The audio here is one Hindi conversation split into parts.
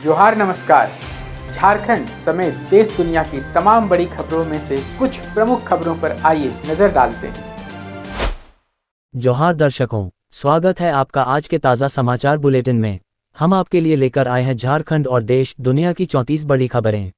जोहार नमस्कार। झारखंड समेत देश दुनिया की तमाम बड़ी खबरों में से कुछ प्रमुख खबरों पर आइए नजर डालते हैं। जोहार दर्शकों, स्वागत है आपका आज के ताज़ा समाचार बुलेटिन में। हम आपके लिए लेकर आए हैं झारखंड और देश दुनिया की 34 बड़ी खबरें।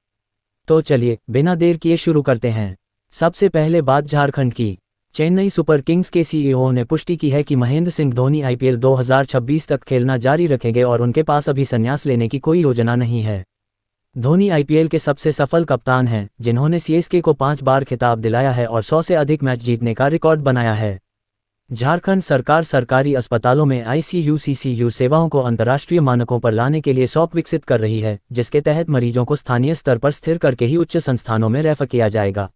तो चलिए बिना देर किए शुरू करते हैं। सबसे पहले बात झारखंड की। चेन्नई सुपर किंग्स के सीईओ ने पुष्टि की है कि महेंद्र सिंह धोनी आईपीएल 2026 तक खेलना जारी रखेंगे और उनके पास अभी संन्यास लेने की कोई योजना नहीं है। धोनी आईपीएल के सबसे सफल कप्तान हैं, जिन्होंने सीएसके को 5 बार खिताब दिलाया है और 100 से अधिक मैच जीतने का रिकॉर्ड बनाया है। झारखंड सरकार सरकारी अस्पतालों में आईसीयू-सीसीयू सेवाओं को अंतर्राष्ट्रीय मानकों पर लाने के लिए सॉफ्ट विकसित कर रही है, जिसके तहत मरीजों को स्थानीय स्तर पर स्थिर करके ही उच्च संस्थानों में रेफर किया जाएगा।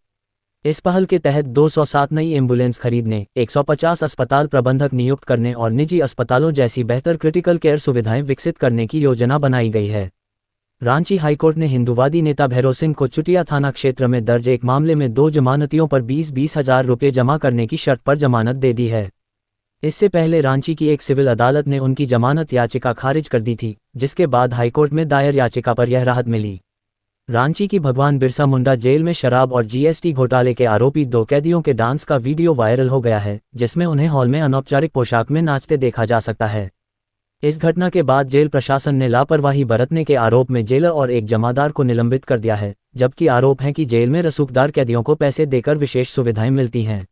इस पहल के तहत 207 नई एम्बुलेंस खरीदने, 150 अस्पताल प्रबंधक नियुक्त करने और निजी अस्पतालों जैसी बेहतर क्रिटिकल केयर सुविधाएं विकसित करने की योजना बनाई गई है। रांची हाईकोर्ट ने हिंदूवादी नेता भैरव सिंह को चुटिया थाना क्षेत्र में दर्ज एक मामले में 2 जमानतियों पर 20-20 हजार रुपये जमा करने की शर्त पर जमानत दे दी है। इससे पहले रांची की एक सिविल अदालत ने उनकी जमानत याचिका खारिज कर दी थी, जिसके बाद हाईकोर्ट में दायर याचिका पर यह राहत मिली। रांची की भगवान बिरसा मुंडा जेल में शराब और जीएसटी घोटाले के आरोपी 2 कैदियों के डांस का वीडियो वायरल हो गया है, जिसमें उन्हें हॉल में अनौपचारिक पोशाक में नाचते देखा जा सकता है। इस घटना के बाद जेल प्रशासन ने लापरवाही बरतने के आरोप में जेलर और एक जमादार को निलंबित कर दिया है, जबकि आरोप है कि जेल में रसूखदार कैदियों को पैसे देकर विशेष सुविधाएं मिलती हैं।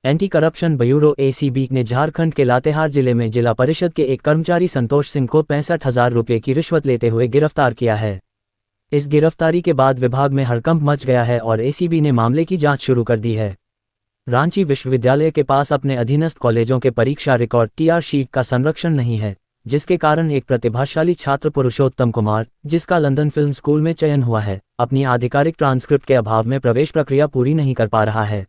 एंटी करप्शन ब्यूरो एसीबी ने झारखंड के लातेहार जिले में जिला परिषद के एक कर्मचारी संतोष सिंह को 65,000 रुपये की रिश्वत लेते हुए गिरफ्तार किया है। इस गिरफ्तारी के बाद विभाग में हड़कंप मच गया है और एसीबी ने मामले की जांच शुरू कर दी है। रांची विश्वविद्यालय के पास अपने अधीनस्थ कॉलेजों के परीक्षा रिकॉर्ड टीआर शीट का संरक्षण नहीं है, जिसके कारण एक प्रतिभाशाली छात्र पुरुषोत्तम कुमार, जिसका लंदन फिल्म स्कूल में चयन हुआ है, अपनी आधिकारिक ट्रांसक्रिप्ट के अभाव में प्रवेश प्रक्रिया पूरी नहीं कर पा रहा है।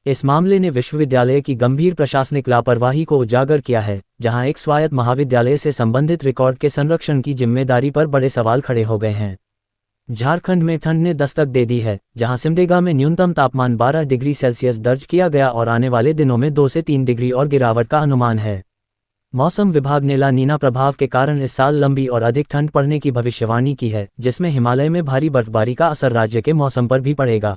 इस मामले ने विश्वविद्यालय की गंभीर प्रशासनिक लापरवाही को उजागर किया है, जहां एक स्वायत्त महाविद्यालय से संबंधित रिकॉर्ड के संरक्षण की जिम्मेदारी पर बड़े सवाल खड़े हो गए हैं। झारखंड में ठंड ने दस्तक दे दी है, जहां सिमडेगा में न्यूनतम तापमान 12 डिग्री सेल्सियस दर्ज किया गया और आने वाले दिनों में 2 से 3 डिग्री और गिरावट का अनुमान है। मौसम विभाग ने ला नीना प्रभाव के कारण इस साल लंबी और अधिक ठंड पड़ने की भविष्यवाणी की है, जिसमें हिमालय में भारी बर्फबारी का असर राज्य के मौसम पर भी पड़ेगा।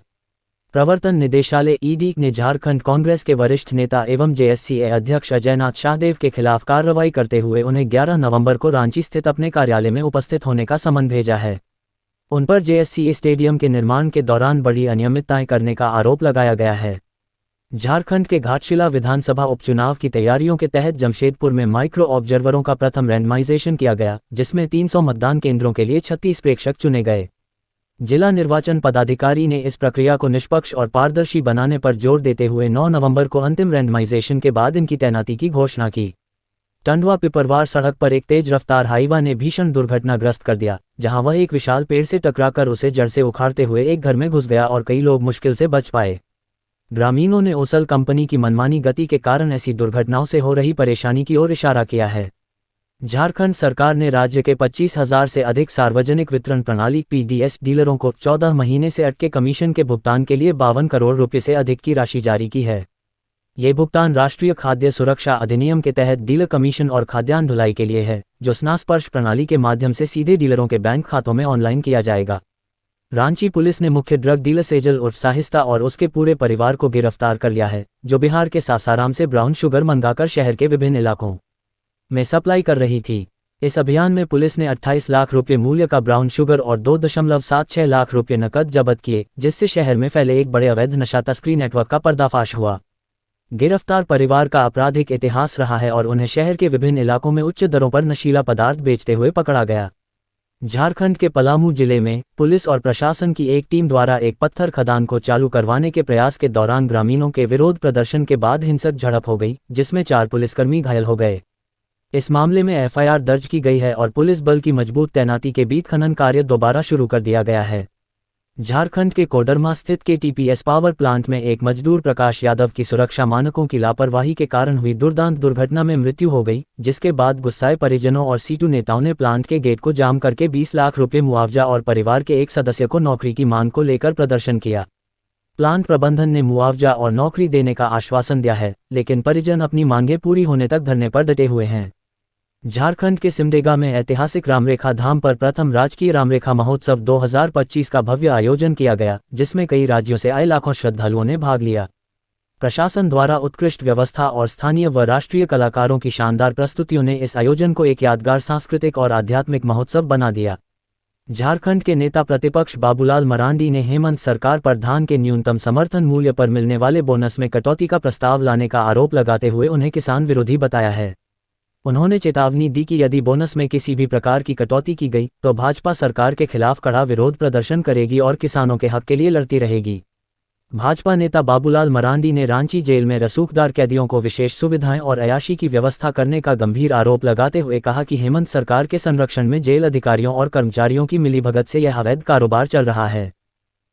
प्रवर्तन निदेशालय ईडी ने झारखंड कांग्रेस के वरिष्ठ नेता एवं जेएससीए अध्यक्ष अजयनाथ शाहदेव के खिलाफ कार्रवाई करते हुए उन्हें 11 नवंबर को रांची स्थित अपने कार्यालय में उपस्थित होने का समन भेजा है। उन पर जेएससीए स्टेडियम के निर्माण के दौरान बड़ी अनियमितताएं करने का आरोप लगाया गया है। झारखंड के घाटशिला विधानसभा उपचुनाव की तैयारियों के तहत जमशेदपुर में माइक्रो ऑब्जर्वरों का प्रथम रैंडमाइजेशन किया गया, जिसमें 300 मतदान केंद्रों के लिए 36 प्रेक्षक चुने गए। जिला निर्वाचन पदाधिकारी ने इस प्रक्रिया को निष्पक्ष और पारदर्शी बनाने पर जोर देते हुए 9 नवंबर को अंतिम रैंडमाइजेशन के बाद इनकी तैनाती की घोषणा की। टंडवा पिपरवार सड़क पर एक तेज रफ्तार हाईवा ने भीषण दुर्घटनाग्रस्त कर दिया, जहां वह एक विशाल पेड़ से टकराकर उसे जड़ से उखाड़ते हुए एक घर में घुस गया और कई लोग मुश्किल से बच पाए। ग्रामीणों ने ओसल कंपनी की मनमानी गति के कारण ऐसी दुर्घटनाओं से हो रही परेशानी की ओर इशारा किया है। झारखंड सरकार ने राज्य के 25,000 से अधिक सार्वजनिक वितरण प्रणाली पीडीएस डीलरों को 14 महीने से अटके कमीशन के भुगतान के लिए 52 करोड़ रुपये से अधिक की राशि जारी की है। ये भुगतान राष्ट्रीय खाद्य सुरक्षा अधिनियम के तहत डीलर कमीशन और खाद्यान्न ढुलाई के लिए है, जो स्नास्पर्श प्रणाली के माध्यम से सीधे डीलरों के बैंक खातों में ऑनलाइन किया जाएगा। रांची पुलिस ने मुख्य ड्रग डीलर सेजल उर्फ साहिस्ता और उसके पूरे परिवार को गिरफ्तार कर लिया है, जो बिहार के सासाराम से ब्राउन शुगर मंगाकर शहर के विभिन्न इलाकों में सप्लाई कर रही थी। इस अभियान में पुलिस ने 28 लाख रुपये मूल्य का ब्राउन शुगर और 2.76 लाख रुपये नकद जब्त किए, जिससे शहर में फैले एक बड़े अवैध नशा तस्करी नेटवर्क का पर्दाफाश हुआ। गिरफ्तार परिवार का आपराधिक इतिहास रहा है और उन्हें शहर के विभिन्न इलाकों में उच्च दरों पर नशीला पदार्थ बेचते हुए पकड़ा गया। झारखंड के पलामू जिले में पुलिस और प्रशासन की एक टीम द्वारा एक पत्थर खदान को चालू करवाने के प्रयास के दौरान ग्रामीणों के विरोध प्रदर्शन के बाद हिंसक झड़प हो गई, जिसमें 4 पुलिसकर्मी घायल हो गए। इस मामले में एफआईआर दर्ज की गई है और पुलिस बल की मजबूत तैनाती के बीच खनन कार्य दोबारा शुरू कर दिया गया है। झारखंड के कोडरमा स्थित केटीपीएस पावर प्लांट में एक मजदूर प्रकाश यादव की सुरक्षा मानकों की लापरवाही के कारण हुई दुर्दांत दुर्घटना में मृत्यु हो गई, जिसके बाद गुस्साए परिजनों और सीटू नेताओं ने प्लांट के गेट को जाम करके 20 लाख रुपये मुआवजा और परिवार के एक सदस्य को नौकरी की मांग को लेकर प्रदर्शन किया। प्लांट प्रबंधन ने मुआवजा और नौकरी देने का आश्वासन दिया है, लेकिन परिजन अपनी मांगें पूरी होने तक धरने पर डटे हुए हैं। झारखंड के सिमडेगा में ऐतिहासिक रामरेखा धाम पर प्रथम राजकीय रामरेखा महोत्सव 2025 का भव्य आयोजन किया गया, जिसमें कई राज्यों से आए लाखों श्रद्धालुओं ने भाग लिया। प्रशासन द्वारा उत्कृष्ट व्यवस्था और स्थानीय व राष्ट्रीय कलाकारों की शानदार प्रस्तुतियों ने इस आयोजन को एक यादगार सांस्कृतिक और आध्यात्मिक महोत्सव बना दिया। झारखंड के नेता प्रतिपक्ष बाबूलाल मरांडी ने हेमंत सरकार पर धान के न्यूनतम समर्थन मूल्य पर मिलने वाले बोनस में कटौती का प्रस्ताव लाने का आरोप लगाते हुए उन्हें किसान विरोधी बताया है। उन्होंने चेतावनी दी कि यदि बोनस में किसी भी प्रकार की कटौती की गई तो भाजपा सरकार के खिलाफ कड़ा विरोध प्रदर्शन करेगी और किसानों के हक के लिए लड़ती रहेगी। भाजपा नेता बाबूलाल मरांडी ने रांची जेल में रसूखदार कैदियों को विशेष सुविधाएं और अयाशी की व्यवस्था करने का गंभीर आरोप लगाते हुए कहा कि हेमंत सरकार के संरक्षण में जेल अधिकारियों और कर्मचारियों की मिलीभगत से यह अवैध कारोबार चल रहा है।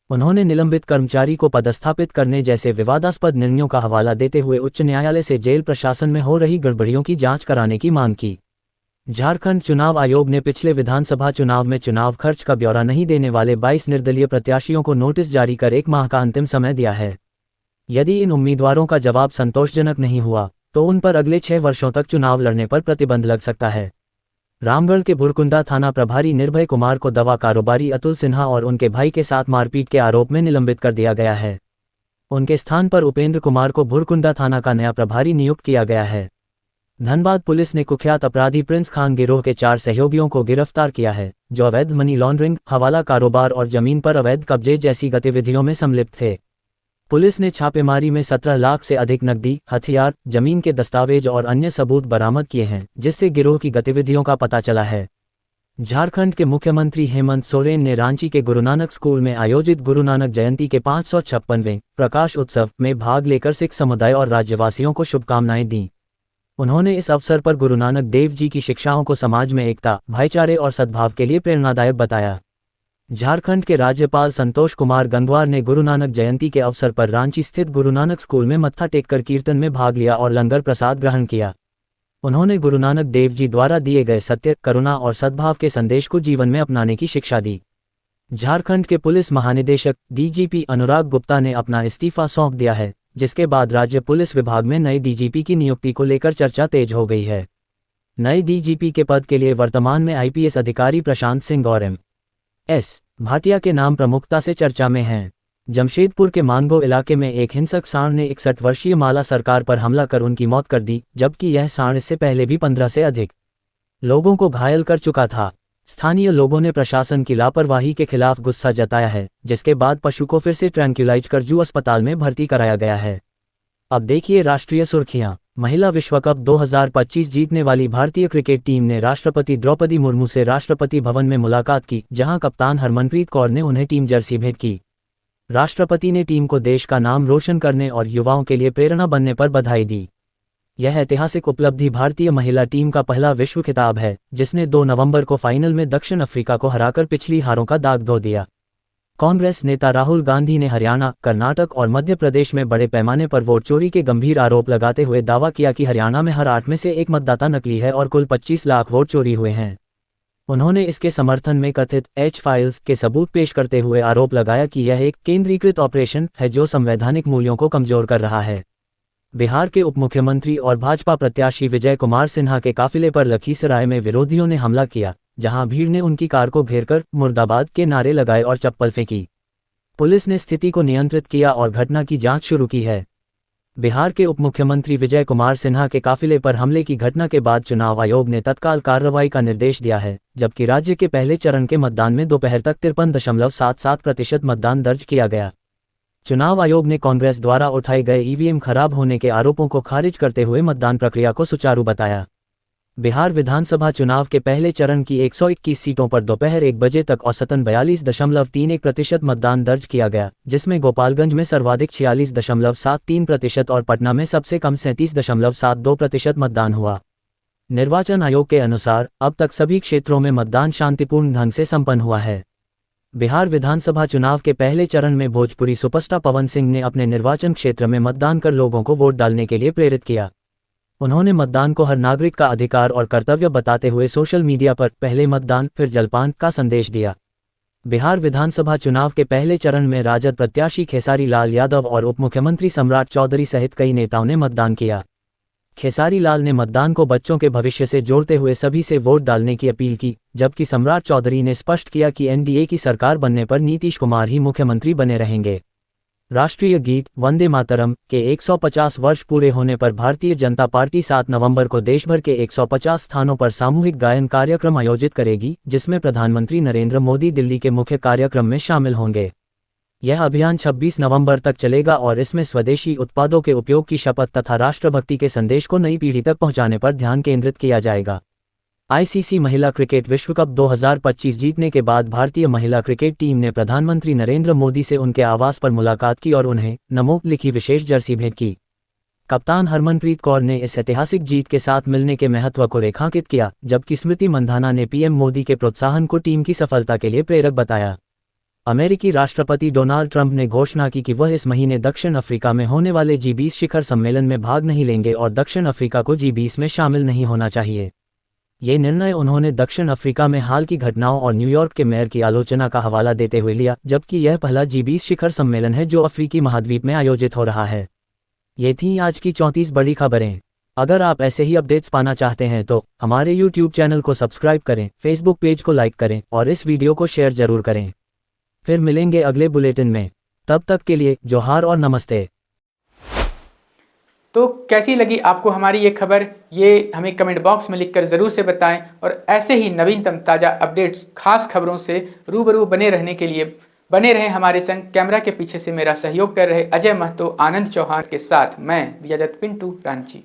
उन्होंने निलंबित कर्मचारी को पदस्थापित करने जैसे विवादास्पद निर्णयों का हवाला देते हुए उच्च न्यायालय से जेल प्रशासन में हो रही गड़बड़ियों की जांच कराने की मांग की। झारखंड चुनाव आयोग ने पिछले विधानसभा चुनाव में चुनाव खर्च का ब्यौरा नहीं देने वाले 22 निर्दलीय प्रत्याशियों को नोटिस जारी कर 1 माह का अंतिम समय दिया है। यदि इन उम्मीदवारों का जवाब संतोषजनक नहीं हुआ तो उन पर अगले 6 वर्षों तक चुनाव लड़ने पर प्रतिबंध लग सकता है। रामगढ़ के भुरकुंडा थाना प्रभारी निर्भय कुमार को दवा कारोबारी अतुल सिन्हा और उनके भाई के साथ मारपीट के आरोप में निलंबित कर दिया गया है। उनके स्थान पर उपेंद्र कुमार को भुरकुंडा थाना का नया प्रभारी नियुक्त किया गया है। धनबाद पुलिस ने कुख्यात अपराधी प्रिंस खान गिरोह के 4 सहयोगियों को गिरफ्तार किया है, जो अवैध मनी लॉन्ड्रिंग, हवाला कारोबार और जमीन पर अवैध कब्जे जैसी गतिविधियों में संलिप्त थे। पुलिस ने छापेमारी में 17 लाख से अधिक नकदी, हथियार, जमीन के दस्तावेज और अन्य सबूत बरामद किए हैं, जिससे गिरोह की गतिविधियों का पता चला है। झारखंड के मुख्यमंत्री हेमंत सोरेन ने रांची के गुरु नानक स्कूल में आयोजित गुरु नानक जयंती के 556वें प्रकाश उत्सव में भाग लेकर सिख समुदाय और राज्यवासियों को शुभकामनाएं दी। उन्होंने इस अवसर पर गुरु नानक देव जी की शिक्षाओं को समाज में एकता, भाईचारे और सद्भाव के लिए प्रेरणादायक बताया। झारखंड के राज्यपाल संतोष कुमार गंगवार ने गुरु नानक जयंती के अवसर पर रांची स्थित गुरु नानक स्कूल में मत्था टेककर कीर्तन में भाग लिया और लंगर प्रसाद ग्रहण किया। उन्होंने गुरु नानक देव जी द्वारा दिए गए सत्य, करुणा और सद्भाव के संदेश को जीवन में अपनाने की शिक्षा दी। झारखंड के पुलिस महानिदेशक डीजीपी अनुराग गुप्ता ने अपना इस्तीफा सौंप दिया है, जिसके बाद राज्य पुलिस विभाग में नए डीजीपी की नियुक्ति को लेकर चर्चा तेज हो गई है। नए डीजीपी के पद के लिए वर्तमान में आईपीएस अधिकारी प्रशांत सिंह और एम.एस. भाटिया के नाम प्रमुखता से चर्चा में हैं। जमशेदपुर के मानगो इलाके में एक हिंसक सांड ने 61 वर्षीय माला सरकार पर हमला कर उनकी मौत कर दी, जबकि यह सांड इससे पहले भी 15 से अधिक लोगों को घायल कर चुका था। स्थानीय लोगों ने प्रशासन की लापरवाही के खिलाफ गुस्सा जताया है, जिसके बाद पशु को फिर से ट्रैंक्यूलाइज कर जू अस्पताल में भर्ती कराया गया है। अब देखिए राष्ट्रीय सुर्खियां। महिला विश्व कप 2025 जीतने वाली भारतीय क्रिकेट टीम ने राष्ट्रपति द्रौपदी मुर्मू से राष्ट्रपति भवन में मुलाकात की, जहां कप्तान हरमनप्रीत कौर ने उन्हें टीम जर्सी भेंट की। राष्ट्रपति ने टीम को देश का नाम रोशन करने और युवाओं के लिए प्रेरणा बनने पर बधाई दी। यह ऐतिहासिक उपलब्धि भारतीय महिला टीम का पहला विश्व खिताब है, जिसने 2 नवंबर को फाइनल में दक्षिण अफ्रीका को हराकर पिछली हारों का दाग धो दिया। कांग्रेस नेता राहुल गांधी ने हरियाणा, कर्नाटक और मध्य प्रदेश में बड़े पैमाने पर वोट चोरी के गंभीर आरोप लगाते हुए दावा किया कि हरियाणा में हर 8 में से 1 मतदाता नकली है और कुल 25 लाख वोट चोरी हुए हैं। उन्होंने इसके समर्थन में कथित एच-फाइल्स के सबूत पेश करते हुए आरोप लगाया कि यह एक केंद्रीकृत ऑपरेशन है जो संवैधानिक मूल्यों को कमजोर कर रहा है। बिहार के उपमुख्यमंत्री और भाजपा प्रत्याशी विजय कुमार सिन्हा के काफिले पर लखीसराय में विरोधियों ने हमला किया, जहां भीड़ ने उनकी कार को घेरकर मुर्दाबाद के नारे लगाए और चप्पल फेंकी। पुलिस ने स्थिति को नियंत्रित किया और घटना की जांच शुरू की है। बिहार के उपमुख्यमंत्री विजय कुमार सिन्हा के काफिले पर हमले की घटना के बाद चुनाव आयोग ने तत्काल कार्रवाई का निर्देश दिया है, जबकि राज्य के पहले चरण के मतदान में दोपहर तक 53.77% मतदान दर्ज किया गया। चुनाव आयोग ने कांग्रेस द्वारा उठाए गए ईवीएम खराब होने के आरोपों को खारिज करते हुए मतदान प्रक्रिया को सुचारू बताया। बिहार विधानसभा चुनाव के पहले चरण की 121 सीटों पर दोपहर 1 बजे तक औसतन 42.31% मतदान दर्ज किया गया, जिसमें गोपालगंज में सर्वाधिक 46.73% और पटना में सबसे कम 37.72% मतदान हुआ। निर्वाचन आयोग के अनुसार अब तक सभी क्षेत्रों में मतदान शांतिपूर्ण ढंग से संपन्न हुआ है। बिहार विधानसभा चुनाव के पहले चरण में भोजपुरी सुपरस्टार पवन सिंह ने अपने निर्वाचन क्षेत्र में मतदान कर लोगों को वोट डालने के लिए प्रेरित किया। उन्होंने मतदान को हर नागरिक का अधिकार और कर्तव्य बताते हुए सोशल मीडिया पर पहले मतदान फिर जलपान का संदेश दिया। बिहार विधानसभा चुनाव के पहले चरण में राजद प्रत्याशी खेसारी लाल यादव और उपमुख्यमंत्री सम्राट चौधरी सहित कई नेताओं ने मतदान किया। खेसारी लाल ने मतदान को बच्चों के भविष्य से जोड़ते हुए सभी से वोट डालने की अपील की, जबकि सम्राट चौधरी ने स्पष्ट किया कि एनडीए की सरकार बनने पर नीतीश कुमार ही मुख्यमंत्री बने रहेंगे। राष्ट्रीय गीत वंदे मातरम के 150 वर्ष पूरे होने पर भारतीय जनता पार्टी 7 नवंबर को देशभर के 150 स्थानों पर सामूहिक गायन कार्यक्रम आयोजित करेगी, जिसमें प्रधानमंत्री नरेंद्र मोदी दिल्ली के मुख्य कार्यक्रम में शामिल होंगे। यह अभियान 26 नवंबर तक चलेगा और इसमें स्वदेशी उत्पादों के उपयोग की शपथ तथा राष्ट्रभक्ति के संदेश को नई पीढ़ी तक पहुंचाने पर ध्यान केंद्रित किया जाएगा। आईसीसी महिला क्रिकेट विश्व कप 2025 जीतने के बाद भारतीय महिला क्रिकेट टीम ने प्रधानमंत्री नरेंद्र मोदी से उनके आवास पर मुलाकात की और उन्हें नमो लिखी विशेष जर्सी भेंट की। कप्तान हरमनप्रीत कौर ने इस ऐतिहासिक जीत के साथ मिलने के महत्व को रेखांकित किया, जबकि स्मृति मंधाना ने पीएम मोदी के प्रोत्साहन को टीम की सफलता के लिए प्रेरक बताया। अमेरिकी राष्ट्रपति डोनाल्ड ट्रंप ने घोषणा की कि वह इस महीने दक्षिण अफ्रीका में होने वाले G20 शिखर सम्मेलन में भाग नहीं लेंगे और दक्षिण अफ्रीका को G20 में शामिल नहीं होना चाहिए। ये निर्णय उन्होंने दक्षिण अफ्रीका में हाल की घटनाओं और न्यूयॉर्क के मेयर की आलोचना का हवाला देते हुए लिया, जबकि यह पहला G20 शिखर सम्मेलन है जो अफ्रीकी महाद्वीप में आयोजित हो रहा है। ये थी आज की 34 बड़ी खबरें। अगर आप ऐसे ही अपडेट्स पाना चाहते हैं तो हमारे YouTube चैनल को सब्सक्राइब करें, Facebook पेज को लाइक करें और इस वीडियो को शेयर जरूर करें। फिर मिलेंगे अगले बुलेटिन में, तब तक के लिए जोहार और नमस्ते। तो कैसी लगी आपको हमारी ये खबर, ये हमें कमेंट बॉक्स में लिखकर ज़रूर से बताएं और ऐसे ही नवीनतम ताज़ा अपडेट्स, खास खबरों से रूबरू बने रहने के लिए बने रहें हमारे संग। कैमरा के पीछे से मेरा सहयोग कर रहे अजय महतो, आनंद चौहान के साथ मैं विजय दत्त पिंटू रांची।